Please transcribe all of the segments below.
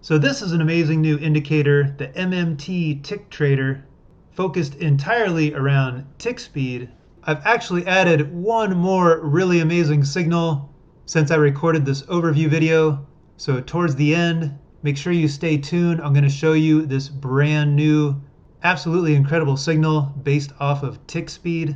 So this is an amazing new indicator, the MMT Tick Trader, focused entirely around tick speed. I've actually added one more really amazing signal since I recorded this overview video. So towards the end, make sure you stay tuned. I'm going to show you this brand new, absolutely incredible signal based off of tick speed.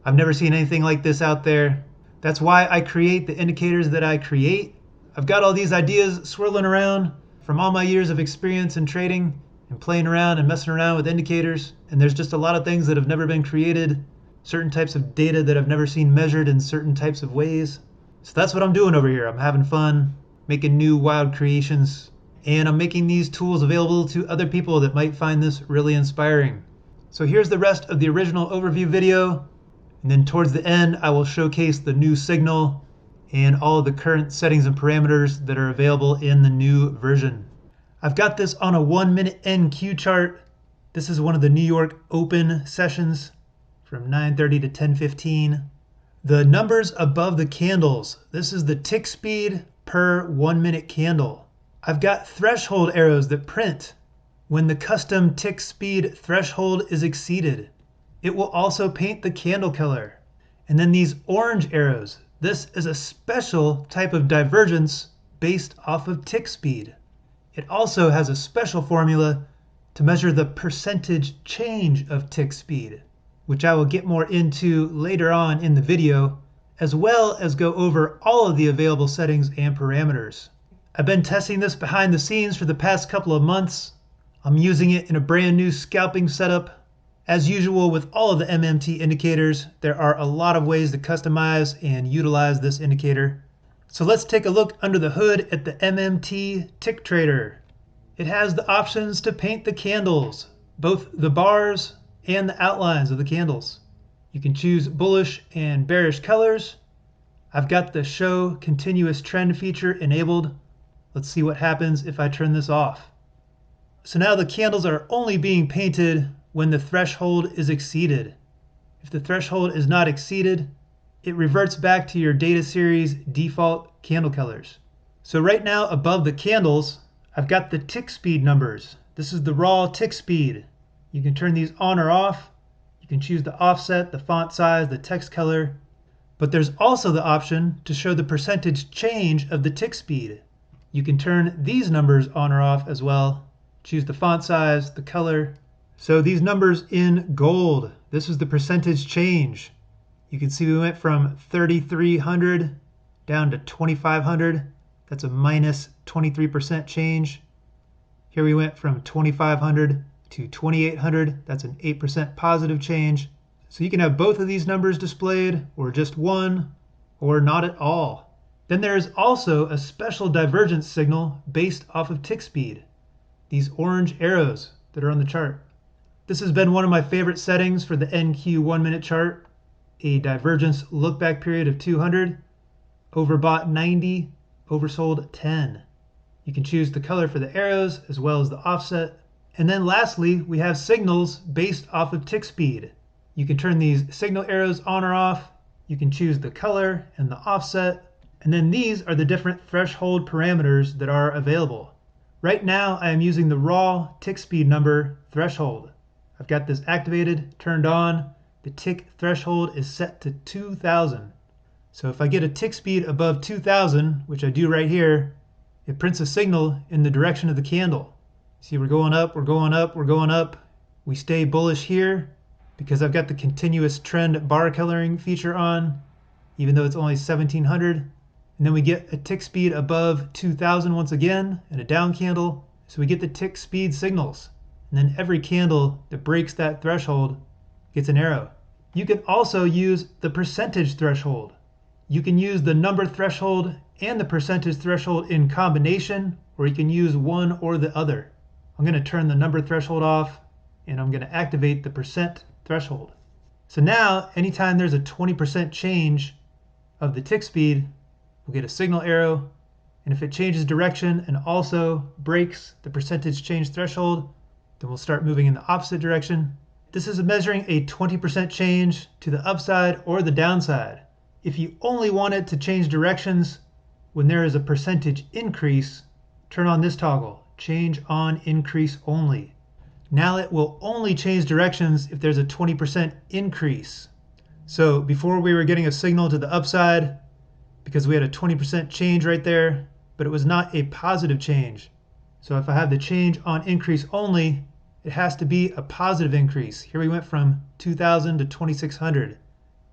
I've never seen anything like this out there. That's why I create the indicators that I create. I've got all these ideas swirling around from all my years of experience in trading and playing around and messing around with indicators. And there's just a lot of things that have never been created, certain types of data that I've never seen measured in certain types of ways. So that's what I'm doing over here. I'm having fun, making new wild creations, and I'm making these tools available to other people that might find this really inspiring. So here's the rest of the original overview video. And then towards the end, I will showcase the new signal and all of the current settings and parameters that are available in the new version. I've got this on a 1-minute NQ chart. This is one of the New York Open sessions from 9:30 to 10:15. The numbers above the candles, this is the tick speed per 1-minute candle. I've got threshold arrows that print when the custom tick speed threshold is exceeded. It will also paint the candle color. And then these orange arrows, this is a special type of divergence based off of tick speed. It also has a special formula to measure the percentage change of tick speed, which I will get more into later on in the video, as well as go over all of the available settings and parameters. I've been testing this behind the scenes for the past couple of months. I'm using it in a brand new scalping setup. As usual with all of the MMT indicators, there are a lot of ways to customize and utilize this indicator. So let's take a look under the hood at the MMT Tick Trader. It has the options to paint the candles, both the bars and the outlines of the candles. You can choose bullish and bearish colors. I've got the show continuous trend feature enabled. Let's see what happens if I turn this off. So now the candles are only being painted when the threshold is exceeded. If the threshold is not exceeded, it reverts back to your data series default candle colors. So right now above the candles, I've got the tick speed numbers. This is the raw tick speed. You can turn these on or off. You can choose the offset, the font size, the text color. But there's also the option to show the percentage change of the tick speed. You can turn these numbers on or off as well. Choose the font size, the color. So these numbers in gold, this is the percentage change. You can see we went from 3,300 down to 2,500. That's a minus 23% change. Here we went from 2,500 to 2,800. That's an 8% positive change. So you can have both of these numbers displayed, or just one, or not at all. Then there is also a special divergence signal based off of tick speed. These orange arrows that are on the chart. This has been one of my favorite settings for the NQ 1-minute chart. A divergence look back period of 200, overbought 90, oversold 10. You can choose the color for the arrows as well as the offset. And then lastly, we have signals based off of tick speed. You can turn these signal arrows on or off. You can choose the color and the offset. And then these are the different threshold parameters that are available. Right now, I am using the raw tick speed number threshold. I've got this activated, turned on. The tick threshold is set to 2,000. So if I get a tick speed above 2,000, which I do right here, it prints a signal in the direction of the candle. See, we're going up, we're going up, we're going up. We stay bullish here because I've got the continuous trend bar coloring feature on, even though it's only 1,700. And then we get a tick speed above 2,000 once again and a down candle. So we get the tick speed signals. And then every candle that breaks that threshold gets an arrow. You can also use the percentage threshold. You can use the number threshold and the percentage threshold in combination, or you can use one or the other. I'm going to turn the number threshold off, and I'm going to activate the percent threshold. So now, anytime there's a 20% change of the tick speed, we'll get a signal arrow. And if it changes direction and also breaks the percentage change threshold, then we'll start moving in the opposite direction. This is measuring a 20% change to the upside or the downside. If you only want it to change directions when there is a percentage increase, turn on this toggle. change on increase only. Now it will only change directions if there's a 20% increase. So before we were getting a signal to the upside because we had a 20% change right there, but it was not a positive change. So if I have the change on increase only, it has to be a positive increase. Here we went from 2,000 to 2,600.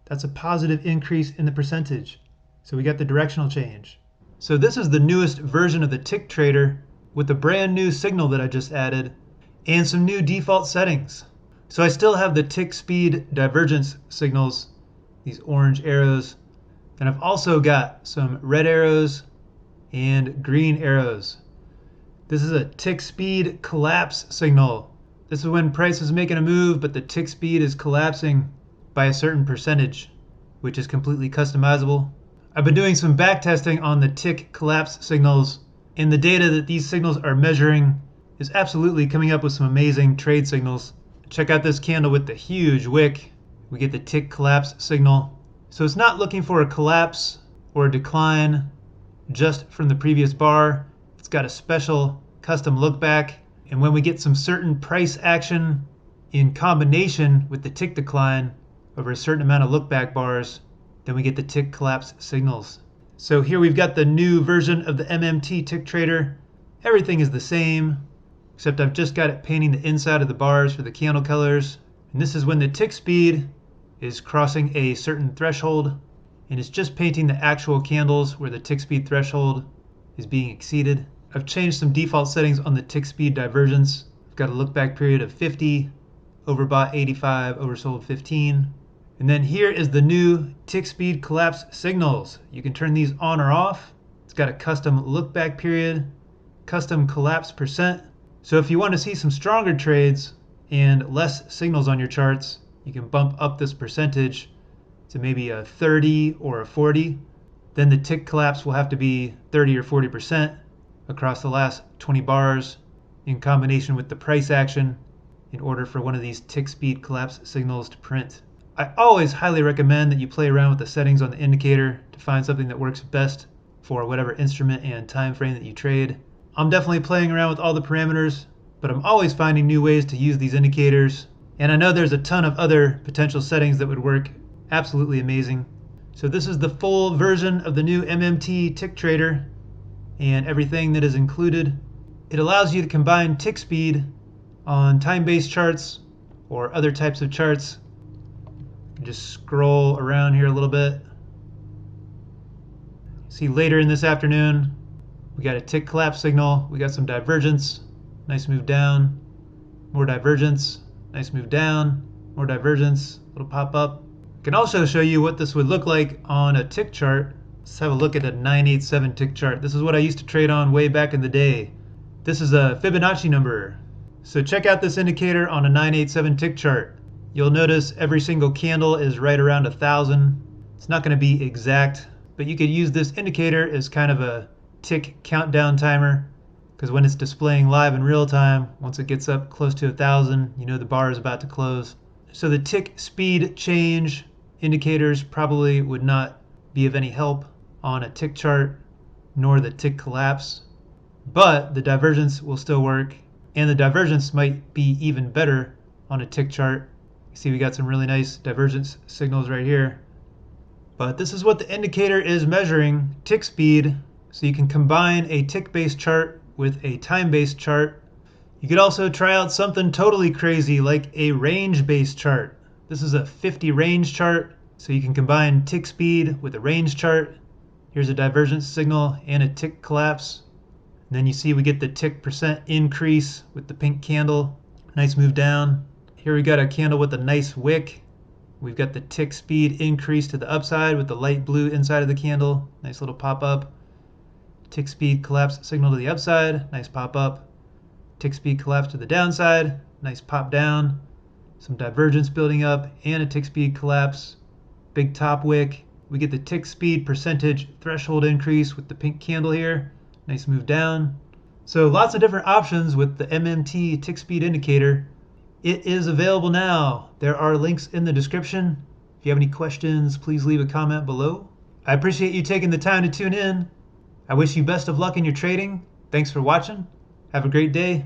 That's a positive increase in the percentage. So we got the directional change. So this is the newest version of the Tick Trader with the brand new signal that I just added and some new default settings. So I still have the tick speed divergence signals, these orange arrows, and I've also got some red arrows and green arrows. This is a tick speed collapse signal. This is when price is making a move, but the tick speed is collapsing by a certain percentage, which is completely customizable. I've been doing some back testing on the tick collapse signals, and the data that these signals are measuring is absolutely coming up with some amazing trade signals. Check out this candle with the huge wick. We get the tick collapse signal. So it's not looking for a collapse or a decline just from the previous bar. It's got a special custom look back. And when we get some certain price action in combination with the tick decline over a certain amount of look back bars, then we get the tick collapse signals. So here we've got the new version of the MMT Tick Trader. Everything is the same, except I've just got it painting the inside of the bars for the candle colors. And this is when the tick speed is crossing a certain threshold, and it's just painting the actual candles where the tick speed threshold is being exceeded. I've changed some default settings on the tick speed divergence. I've got a look back period of 50, overbought 85, oversold 15. And then here is the new tick speed collapse signals. You can turn these on or off. It's got a custom look back period, custom collapse percent. So if you want to see some stronger trades and less signals on your charts, you can bump up this percentage to maybe a 30 or a 40. Then the tick collapse will have to be 30 or 40% across the last 20 bars in combination with the price action in order for one of these tick speed collapse signals to print. I always highly recommend that you play around with the settings on the indicator to find something that works best for whatever instrument and time frame that you trade. I'm definitely playing around with all the parameters, but I'm always finding new ways to use these indicators. And I know there's a ton of other potential settings that would work absolutely amazing. So this is the full version of the new MMT Tick Trader and everything that is included. It allows you to combine tick speed on time-based charts or other types of charts. Just scroll around here a little bit. See, later in this afternoon, we got a tick collapse signal. We got some divergence. Nice move down. More divergence. Nice move down. More divergence. Little pop up. I can also show you what this would look like on a tick chart. Let's have a look at a 987 tick chart. This is what I used to trade on way back in the day. This is a Fibonacci number. So check out this indicator on a 987 tick chart. You'll notice every single candle is right around 1,000. It's not going to be exact, but you could use this indicator as kind of a tick countdown timer, because when it's displaying live in real time, once it gets up close to 1,000, you know the bar is about to close. So the tick speed change indicators probably would not be of any help on a tick chart, nor the tick collapse, but the divergence will still work, and the divergence might be even better on a tick chart. You see we got some really nice divergence signals right here. But this is what the indicator is measuring, tick speed, so you can combine a tick-based chart with a time-based chart. You could also try out something totally crazy like a range-based chart. This is a 50 range chart, so you can combine tick speed with a range chart. Here's a divergence signal and a tick collapse. And then you see we get the tick percent increase with the pink candle. Nice move down. Here we got a candle with a nice wick. We've got the tick speed increase to the upside with the light blue inside of the candle. Nice little pop up. Tick speed collapse signal to the upside. Nice pop up. Tick speed collapse to the downside. Nice pop down. Some divergence building up and a tick speed collapse. Big top wick. We get the tick speed percentage threshold increase with the pink candle here. Nice move down. So lots of different options with the MMT tick speed indicator. It is available now. There are links in the description. If you have any questions, please leave a comment below. I appreciate you taking the time to tune in. I wish you best of luck in your trading. Thanks for watching, Have a great day.